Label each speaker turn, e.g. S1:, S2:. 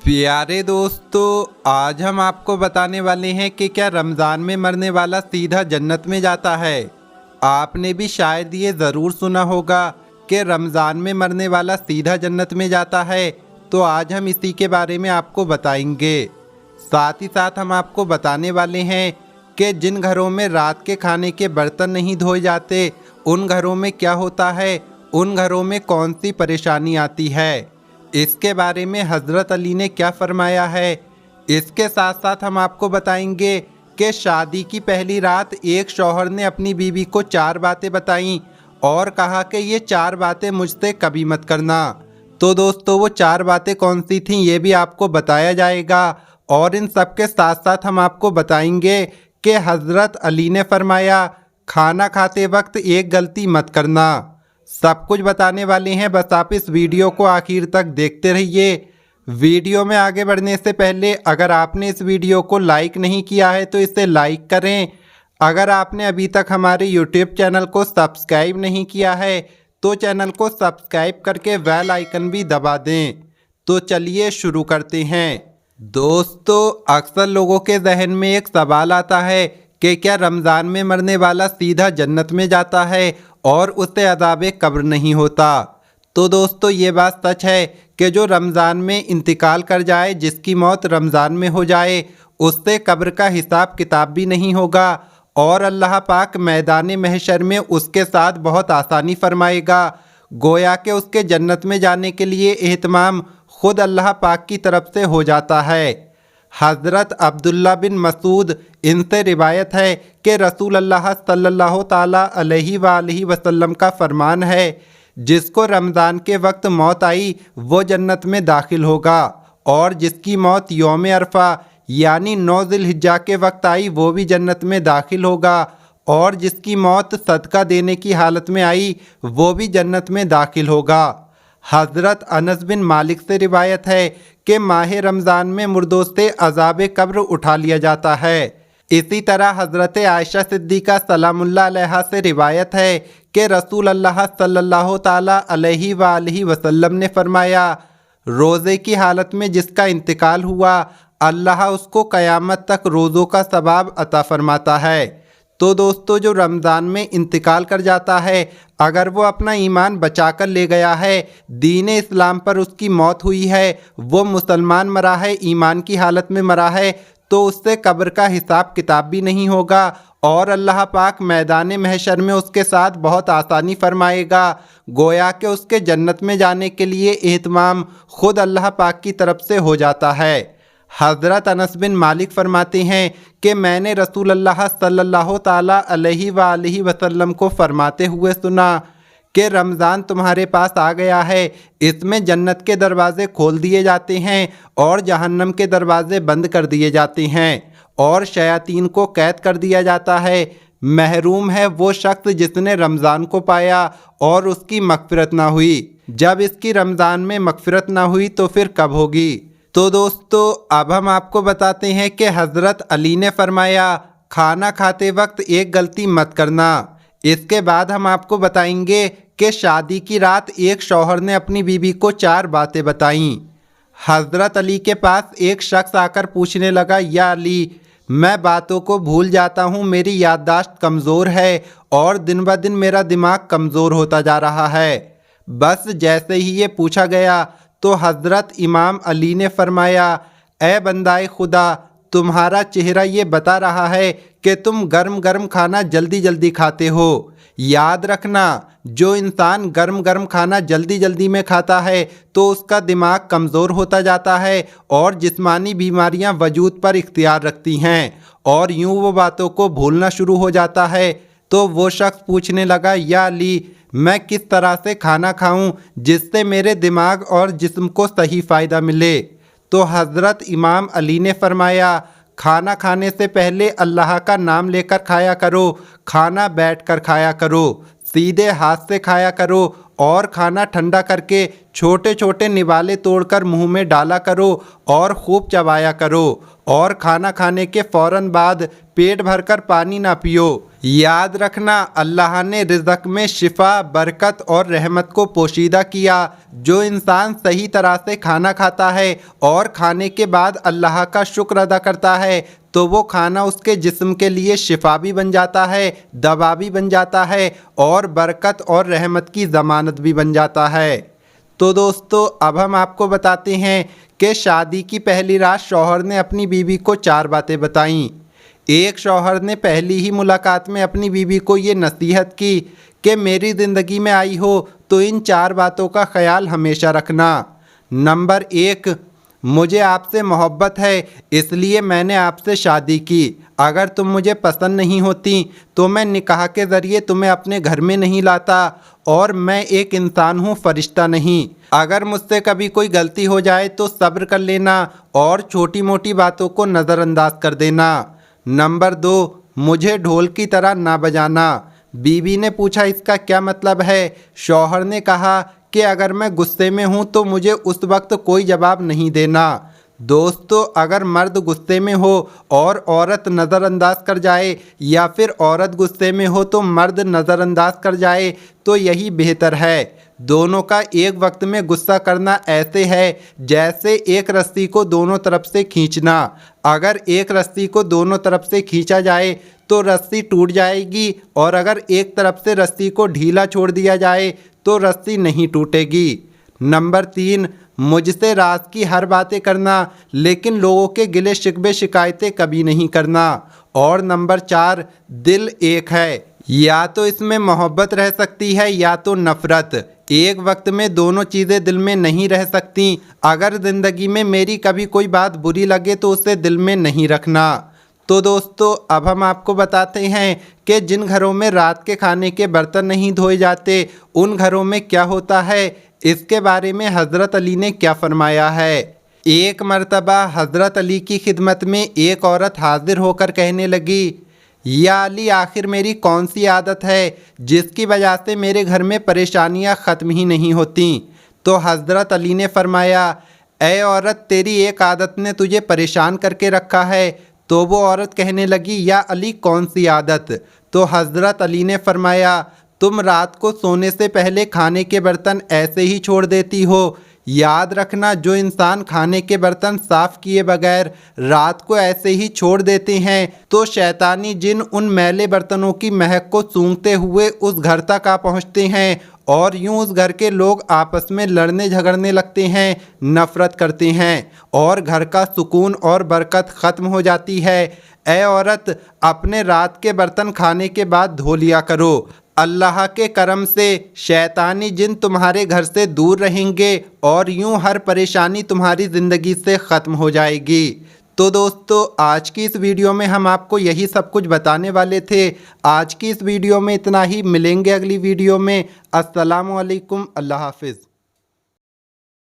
S1: प्यारे दोस्तों, आज हम आपको बताने वाले हैं कि क्या रमज़ान में मरने वाला सीधा जन्नत में जाता है। आपने भी शायद ये ज़रूर सुना होगा कि रमज़ान में मरने वाला सीधा जन्नत में जाता है, तो आज हम इसी के बारे में आपको बताएंगे। साथ ही साथ हम आपको बताने वाले हैं कि जिन घरों में रात के खाने के बर्तन नहीं धोए जाते, उन घरों में क्या होता है, उन घरों में कौन सी परेशानी आती है, इसके बारे में हज़रत अली ने क्या फरमाया है। इसके साथ साथ हम आपको बताएंगे कि शादी की पहली रात एक शौहर ने अपनी बीवी को 4 बातें बताईं और कहा कि ये 4 बातें मुझसे कभी मत करना। तो दोस्तों, वो 4 बातें कौन सी थीं ये भी आपको बताया जाएगा। और इन सब के साथ साथ हम आपको बताएंगे कि हज़रत अली ने फरमाया खाना खाते वक्त एक गलती मत करना। सब कुछ बताने वाले हैं, बस आप इस वीडियो को आखिर तक देखते रहिए। वीडियो में आगे बढ़ने से पहले अगर आपने इस वीडियो को लाइक नहीं किया है तो इसे लाइक करें। अगर आपने अभी तक हमारे यूट्यूब चैनल को सब्सक्राइब नहीं किया है तो चैनल को सब्सक्राइब करके बेल आइकन भी दबा दें। तो चलिए शुरू करते हैं। दोस्तों, अक्सर लोगों के जहन में एक सवाल आता है कि क्या रमज़ान में मरने वाला सीधा जन्नत में जाता है और उससे अज़ाबे कब्र नहीं होता। तो दोस्तों, ये बात सच है कि जो रमज़ान में इंतकाल कर जाए, जिसकी मौत रमज़ान में हो जाए, उससे कब्र का हिसाब किताब भी नहीं होगा और अल्लाह पाक मैदान महशर में उसके साथ बहुत आसानी फरमाएगा। गोया कि उसके जन्नत में जाने के लिए एहतमाम खुद अल्लाह पाक की तरफ से हो जाता है। हज़रत अब्दुल्ला बिन मसूद इनसे रिवायत है कि रसूल अल्लाह सल्लल्लाहु ताला अलैहि वसल्लम का फरमान है, जिसको रमज़ान के वक्त मौत आई वो जन्नत में दाखिल होगा, और जिसकी मौत यौम अरफा यानी 9 ज़िलहिज्जा के वक्त आई वो भी जन्नत में दाखिल होगा, और जिसकी मौत सदका देने की हालत में आई वो भी जन्नत में दाखिल होगा। हज़रत अनस बिन मालिक से रिवायत है कि माह रमज़ान में मुर्दों से अज़ाब कब्र उठा लिया जाता है। इसी तरह हज़रत आयशा सिद्दीक़ा सलामुल्लाह अलैहा से रिवायत है कि रसूल अल्लाह सल्लल्लाहु ताला अलैहि वसल्लम ने फरमाया, रोज़े की हालत में जिसका इंतकाल हुआ, अल्लाह उसको क़यामत तक रोज़ों का सवाब अता फरमाता है। तो दोस्तों, जो रमज़ान में इंतकाल कर जाता है, अगर वो अपना ईमान बचा कर ले गया है, दीन इस्लाम पर उसकी मौत हुई है, वो मुसलमान मरा है, ईमान की हालत में मरा है, तो उससे कब्र का हिसाब किताब भी नहीं होगा और अल्लाह पाक मैदान महशर में उसके साथ बहुत आसानी फरमाएगा। गोया कि उसके जन्नत में जाने के लिए एहतमाम खुद अल्लाह पाक की तरफ से हो जाता है। हज़रत अनस बिन मालिक फरमाते हैं कि मैंने रसूल अल्लाह सल्लल्लाहु ताला अलैहि वसल्लम को फरमाते हुए सुना कि रमज़ान तुम्हारे पास आ गया है, इसमें जन्नत के दरवाज़े खोल दिए जाते हैं और जहन्नम के दरवाज़े बंद कर दिए जाते हैं और शयातीन को कैद कर दिया जाता है। महरूम है वो शख्स जिसने रमज़ान को पाया और उसकी मग़फ़िरत ना हुई। जब इसकी रमज़ान में मग़फ़िरत ना हुई तो फिर कब होगी। तो दोस्तों, अब हम आपको बताते हैं कि हज़रत अली ने फरमाया खाना खाते वक्त एक गलती मत करना। इसके बाद हम आपको बताएंगे कि शादी की रात एक शौहर ने अपनी बीवी को 4 बातें बताईं। हज़रत अली के पास एक शख्स आकर पूछने लगा, या अली, मैं बातों को भूल जाता हूँ, मेरी याददाश्त कमज़ोर है और दिन ब दिन मेरा दिमाग कमज़ोर होता जा रहा है। बस जैसे ही ये पूछा गया तो हज़रत इमाम अली ने फरमाया, ए बंदाए खुदा, तुम्हारा चेहरा ये बता रहा है कि तुम गर्म गर्म खाना जल्दी जल्दी खाते हो। याद रखना, जो इंसान गर्म गर्म खाना जल्दी जल्दी में खाता है तो उसका दिमाग कमज़ोर होता जाता है और जिस्मानी बीमारियां वजूद पर इख्तियार रखती हैं और यूं वो बातों को भूलना शुरू हो जाता है। तो वो शख्स पूछने लगा, या अली, मैं किस तरह से खाना खाऊं जिससे मेरे दिमाग और जिस्म को सही फ़ायदा मिले। तो हज़रत इमाम अली ने फरमाया, खाना खाने से पहले अल्लाह का नाम लेकर खाया करो, खाना बैठ कर खाया करो। सीधे हाथ से खाया करो और खाना ठंडा करके छोटे छोटे निवाले तोड़कर मुंह में डाला करो और खूब चबाया करो। और खाना खाने के फ़ौरन बाद पेट भरकर पानी ना पियो। याद रखना, अल्लाह ने रिज़्क़ में शिफा, बरकत और रहमत को पोशीदा किया। जो इंसान सही तरह से खाना खाता है और खाने के बाद अल्लाह का शुक्र अदा करता है तो वो खाना उसके जिस्म के लिए शिफा भी बन जाता है, दवा भी बन जाता है और बरकत और रहमत की ज़मानत भी बन जाता है। तो दोस्तों, अब हम आपको बताते हैं कि शादी की पहली रात शौहर ने अपनी बीवी को 4 बातें बताईं। एक शौहर ने पहली ही मुलाकात में अपनी बीवी को ये नसीहत की कि मेरी ज़िंदगी में आई हो तो इन 4 बातों का ख्याल हमेशा रखना। नंबर 1, मुझे आपसे मोहब्बत है इसलिए मैंने आपसे शादी की। अगर तुम मुझे पसंद नहीं होती तो मैं निकाह के ज़रिए तुम्हें अपने घर में नहीं लाता। और मैं एक इंसान हूँ, फरिश्ता नहीं। अगर मुझसे कभी कोई गलती हो जाए तो सब्र कर लेना और छोटी मोटी बातों को नज़रअंदाज कर देना। नंबर 2, मुझे ढोल की तरह ना बजाना। बीवी ने पूछा, इसका क्या मतलब है? शौहर ने कहा कि अगर मैं गुस्से में हूँ तो मुझे उस वक्त कोई जवाब नहीं देना। दोस्तों, अगर मर्द गुस्से में हो और औरत नज़रअंदाज कर जाए या फिर औरत गुस्से में हो तो मर्द नज़रअंदाज कर जाए तो यही बेहतर है। दोनों का एक वक्त में गुस्सा करना ऐसे है जैसे एक रस्सी को दोनों तरफ से खींचना। अगर एक रस्सी को दोनों तरफ से खींचा जाए तो रस्सी टूट जाएगी और अगर एक तरफ से रस्सी को ढीला छोड़ दिया जाए तो रस्सी नहीं टूटेगी। नंबर 3, मुझसे राज की हर बातें करना लेकिन लोगों के गिले शिकवे शिकायतें कभी नहीं करना। और नंबर 4, दिल एक है, या तो इसमें मोहब्बत रह सकती है या तो नफ़रत। एक वक्त में दोनों चीज़ें दिल में नहीं रह सकती। अगर ज़िंदगी में मेरी कभी कोई बात बुरी लगे तो उसे दिल में नहीं रखना। तो दोस्तों, अब हम आपको बताते हैं कि जिन घरों में रात के खाने के बर्तन नहीं धोए जाते उन घरों में क्या होता है। इसके बारे में हज़रत अली ने क्या फरमाया है। एक मर्तबा हज़रत अली की खिदमत में एक औरत हाजिर होकर कहने लगी, या अली, आखिर मेरी कौन सी आदत है जिसकी वजह से मेरे घर में परेशानियां ख़त्म ही नहीं होती। तो हज़रत अली ने फरमाया, ऐ औरत, तेरी एक आदत ने तुझे परेशान करके रखा है। तो वो औरत कहने लगी, या अली, कौन सी आदत? तो हज़रत अली ने फरमाया, तुम रात को सोने से पहले खाने के बर्तन ऐसे ही छोड़ देती हो। याद रखना, जो इंसान खाने के बर्तन साफ़ किए बगैर रात को ऐसे ही छोड़ देते हैं तो शैतानी जिन उन मैले बर्तनों की महक को सूंघते हुए उस घर तक आ पहुँचते हैं और यूं उस घर के लोग आपस में लड़ने झगड़ने लगते हैं, नफ़रत करते हैं और घर का सुकून और बरकत ख़त्म हो जाती है। ऐ औरत, अपने रात के बर्तन खाने के बाद धो लिया करो। अल्लाह के करम से शैतानी जिन तुम्हारे घर से दूर रहेंगे और यूं हर परेशानी तुम्हारी ज़िंदगी से ख़त्म हो जाएगी। तो दोस्तों, आज की इस वीडियो में हम आपको यही सब कुछ बताने वाले थे। आज की इस वीडियो में इतना ही। मिलेंगे अगली वीडियो में। अस्सलामु अलैकुम, अल्लाह हाफ़िज़।